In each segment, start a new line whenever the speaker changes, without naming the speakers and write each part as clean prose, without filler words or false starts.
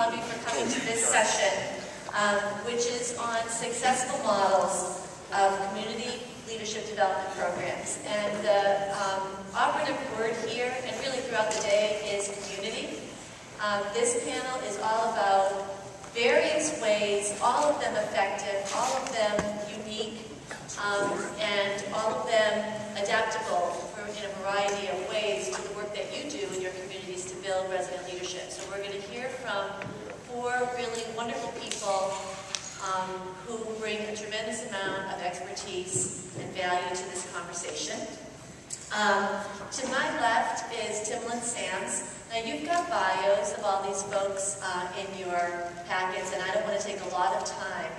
all of you for coming to this session, which is on successful models of community leadership development programs. And the operative word here, and really throughout the day, is community. This panel is all about various ways, all of them effective, all of them unique, and all of them adaptable in a variety of ways to the work that you do in your communities to build resident leadership. So we're going to hear from 4 really wonderful people who bring a tremendous amount of expertise and value to this conversation. To my left is Timlin Sams. Now you've got bios of all these folks in your packets, and I don't want to take a lot of time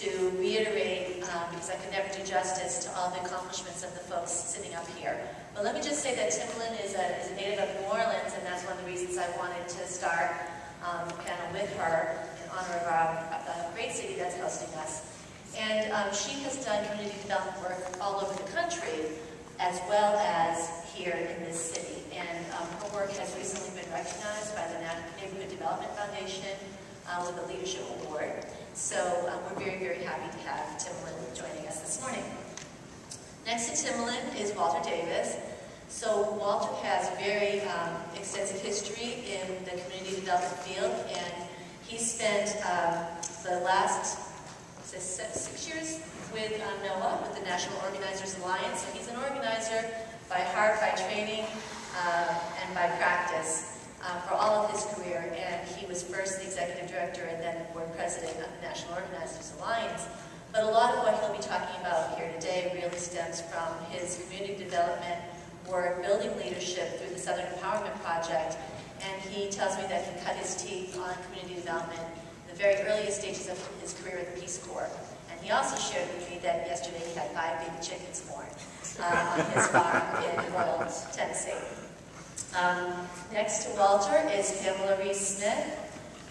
to reiterate, because I can never do justice to all the accomplishments of the folks sitting up here. But let me just say that Timlin is a native of New Orleans, and that's one of the reasons I wanted to start the panel with her in honor of our great city that's hosting us. And she has done community development work all over the country, as well as here in this city. And her work has recently been recognized by the Neighborhood Development Foundation with a Leadership Award. So we're very, very happy to have Timlin joining us this morning. Next to Timlin is Walter Davis. So Walter has very extensive history in the community development field, and he spent the last 6 years with NOAA, with the National Organizers Alliance. So he's an organizer by heart, by training, and by practice for all of his career. And he was first the executive director and then board president of the National Organizers Alliance. But a lot of what he'll be talking about here today really stems from his community development work, building leadership through the Southern Empowerment Project. And he tells me that he cut his teeth on community development in the very earliest stages of his career in the Peace Corps. And he also shared with me that yesterday he had 5 baby chickens born on his farm in Royal, Tennessee. Next to Walter is Pamela Reese-Smith.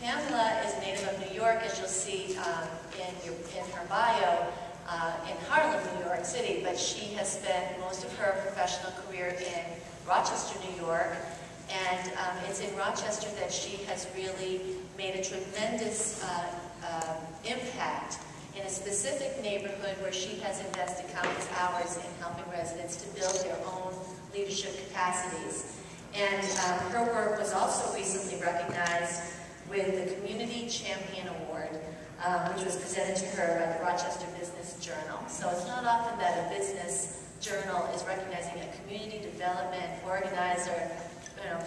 Pamela is a native of New York, as you'll see in her bio, in Harlem, New York City, but she has spent most of her professional career in Rochester, New York, and it's in Rochester that she has really made a tremendous impact in a specific neighborhood where she has invested countless hours in helping residents to build their own leadership capacities. And her work was also recently recognized with the Community Champion Award, which was presented to her by the Rochester Business Journal. So it's not often that a business journal is recognizing a community development organizer,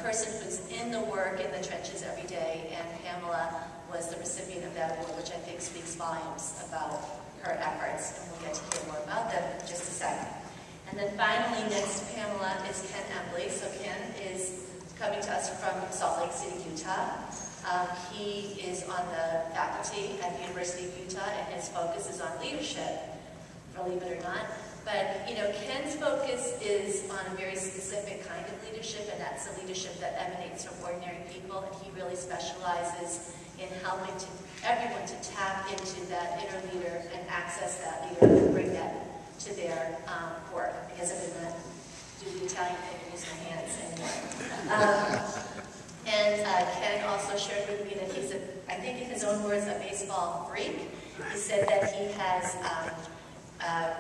person who's in the work, in the trenches every day, and Pamela was the recipient of that award, which I think speaks volumes about her efforts, and we'll get to hear more about them in just a second. And then finally, next to Pamela is Ken Embley. So Ken is coming to us from Salt Lake City, Utah. He is on the faculty at the University of Utah, and his focus is on leadership, believe it or not. But, Ken's focus is on a very specific kind of leadership, and that's the leadership that emanates from ordinary people, and he really specializes in helping everyone to tap into that inner leader and access that leader and bring that to their work, because I'm going to do the Italian thing and use my hands anymore. And Ken also shared with me that he's, I think in his own words, a baseball freak. He said that he has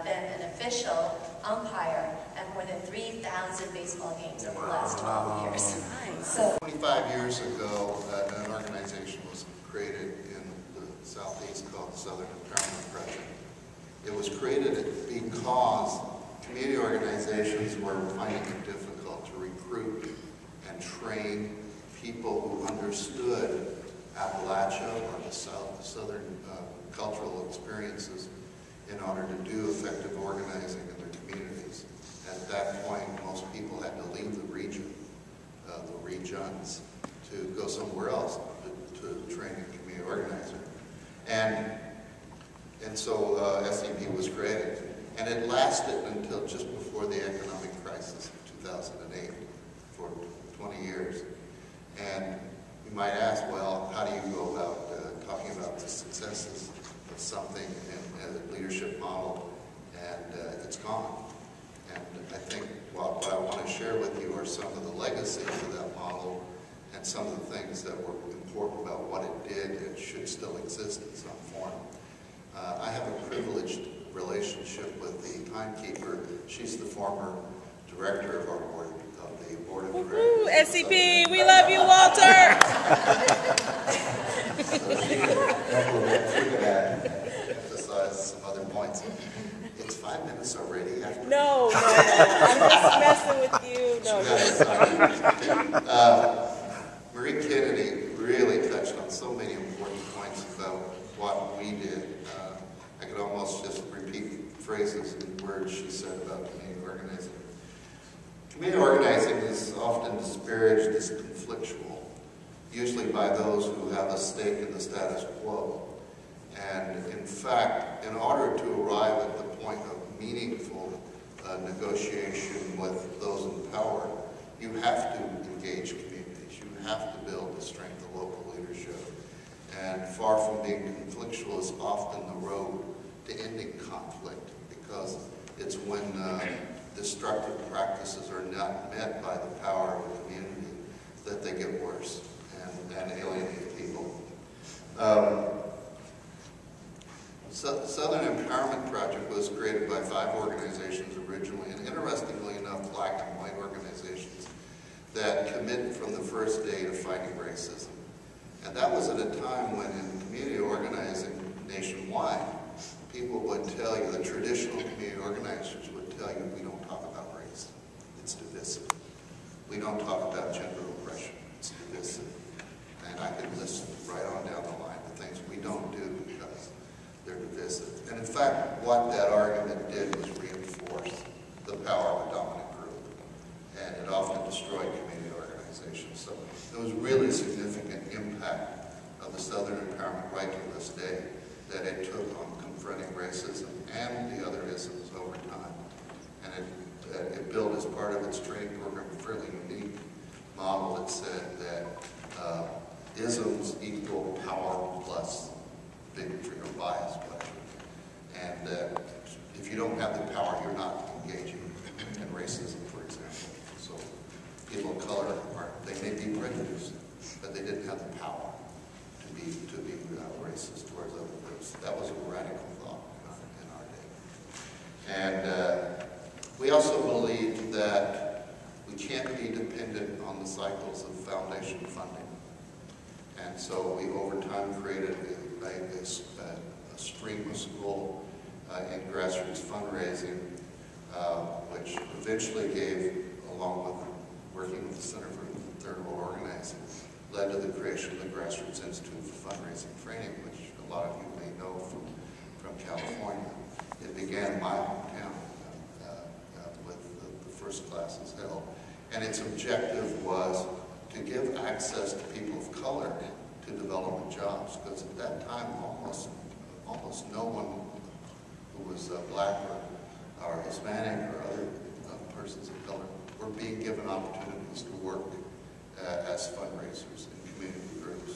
been an official umpire at more than 3,000 baseball games over the last 12 years. So,
25 years ago, an organization was created in the Southeast called the Southern Empowerment Project. It was created because community organizations were finding it difficult to recruit and train people who understood Appalachia or the Southern cultural experiences in order to do effective organizing in their communities. At that point, most people had to leave the region, the regions, to go somewhere else to train a community organizer. And so SEP was created. And it lasted until just before the economic crisis of 2008, for 20 years. And you might ask, well, how do you go about talking about the successes of something in a leadership model, and it's gone. And I think what I want to share with you are some of the legacies of that model and some of the things that were important about what it did and should still exist in some form. I have a privileged relationship with the timekeeper. She's the former director of our board, of the board of directors.
SCP, we love you, Walter!
Emphasize some other points. It's 5 minutes already.
No, I'm just messing with you. No.
Marie Kennedy really touched on so many important points about what we did. I could almost just repeat phrases and words she said about community organizing. Community organizing is often disparaged as conflictual, usually by those who have a stake in the status quo. And in fact, in order to arrive at the point of meaningful negotiation with those in power, you have to engage communities. You have to build the strength of local leadership. And far from being conflictual is often the road to ending conflict, because it's when destructive practices are not met by the power of the community that they get worse and alienate people. Southern Empowerment Project was created by 5 organizations originally, and interestingly enough, black and white organizations that committed from the first day to fighting racism. And that was at a time when in community organizing nationwide, people would tell you, the traditional community organizers would tell you, we don't talk about race, it's divisive. We don't talk about gender oppression, it's divisive. And I could list right on down the line the things we don't do because they're divisive. And in fact, what that argument did was reinforce the power of a dominant group. And it often destroyed community organizations. So it was really significant impact of the Southern Empowerment right to this day that it took on confronting racism and the other isms over time. And it built as part of its training program a fairly unique model that said that isms equal power plus bigotry or bias. And if you don't have the power, you're not engaging in racism, for example. So people of color they may be prejudiced, but they didn't have the power to be racist towards other groups. That was a radical thought in our day. And we also believed that we can't be dependent on the cycles of foundation funding. And so we, over time, created a stream of school and grassroots fundraising, which eventually gave, along with working with the Center for Third World Organizing, led to the creation of the Grassroots Institute for Fundraising Training, which a lot of you may know from California. It began in my hometown with the first classes held. And its objective was to give access to people of color to development jobs, because at that time almost no one who was black or Hispanic or other persons of color were being given opportunities to work as fundraisers in community groups.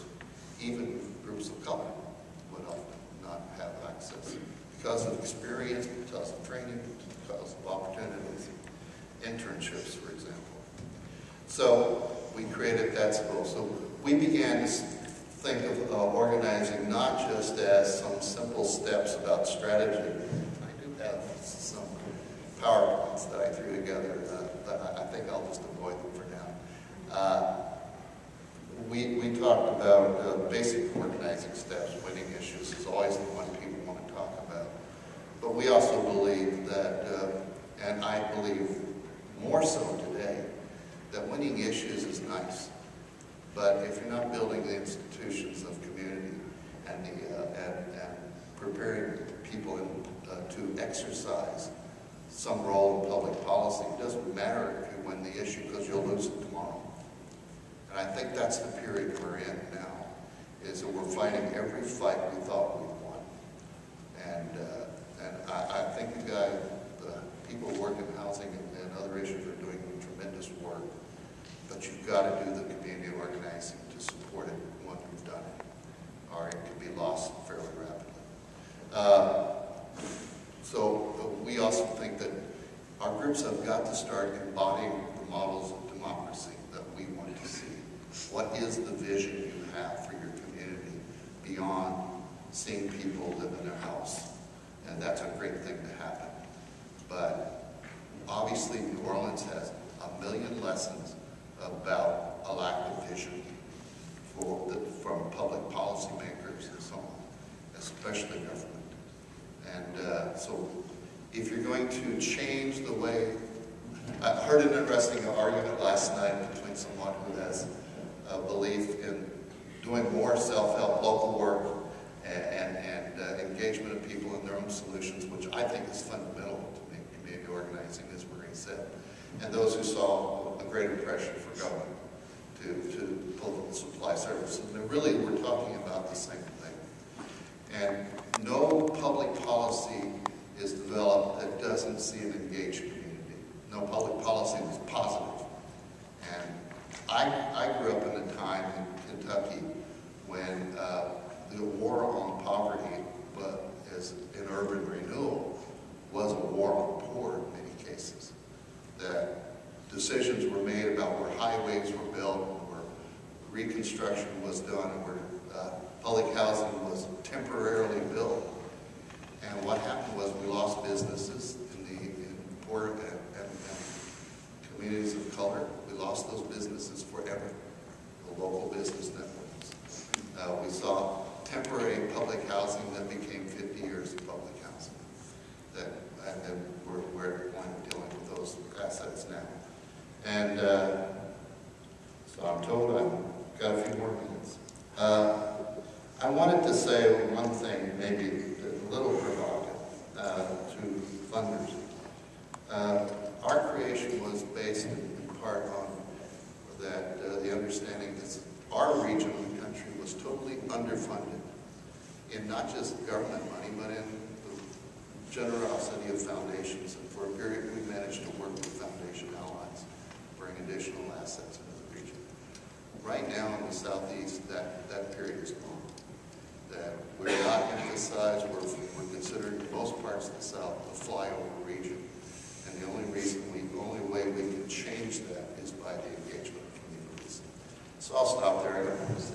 Even groups of color would often not have access because of experience, because of training, because of opportunities, internships, for example. So we created that school. So we began to think of organizing not just as some simple steps about strategy. I do have some PowerPoints that I threw together, but I think I'll just avoid them for now. We talked about basic organizing steps. Winning issues is always the one people want to talk about. But we also believe that, and I believe more so today, that winning issues is nice. But if you're not building the institutions of community and preparing people to exercise some role in public policy, it doesn't matter if you win the issue because you'll lose it tomorrow. And I think that's the period we're in now, is that we're fighting every fight we thought we'd won. And I think the people who work in housing and other issues are doing tremendous work. But you've got to do the community organizing to support it once you've done it, or it can be lost fairly rapidly. So we also think that our groups have got to start embodying the models of democracy that we want to see. What is the vision you have for your community beyond seeing people live in their house? And that's a great thing to happen. But obviously New Orleans has a million lessons about a lack of vision from public policymakers and so on, especially government. And so if you're going to change the way, I heard an interesting argument last night between someone who has a belief in doing more self-help local work and engagement of people in their own solutions, which I think is fundamental to community organizing, as Marie said, and those who saw a greater pressure for government to pull supply services. And really, we're talking about the same thing. And no public policy is developed that doesn't see an engaged community. No public policy is positive. And I grew up in a time in Kentucky when the war on poverty, but as in urban renewal, was a war on poor in many cases. That decisions were made about where highways were built, where reconstruction was done, and where public housing was temporarily built. And what happened was we lost businesses in poor and communities of color. We lost those businesses forever, the local business networks. We saw temporary public housing that became 50 years of public housing. And we're at the point of dealing with those assets now. And so I'm told I've got a few more minutes. I wanted to say one thing, maybe a little provocative, to funders. Our creation was based in part on that the understanding that our region of the country was totally underfunded in not just government money, but in the generosity of foundations. And for a period, we managed to work with foundation allies, bring additional assets into the region. Right now in the Southeast, that period is gone. That we're not emphasized, we're considered in most parts of the South a flyover region. And the only way we can change that is by the engagement of communities. So I'll stop there. I don't want to say.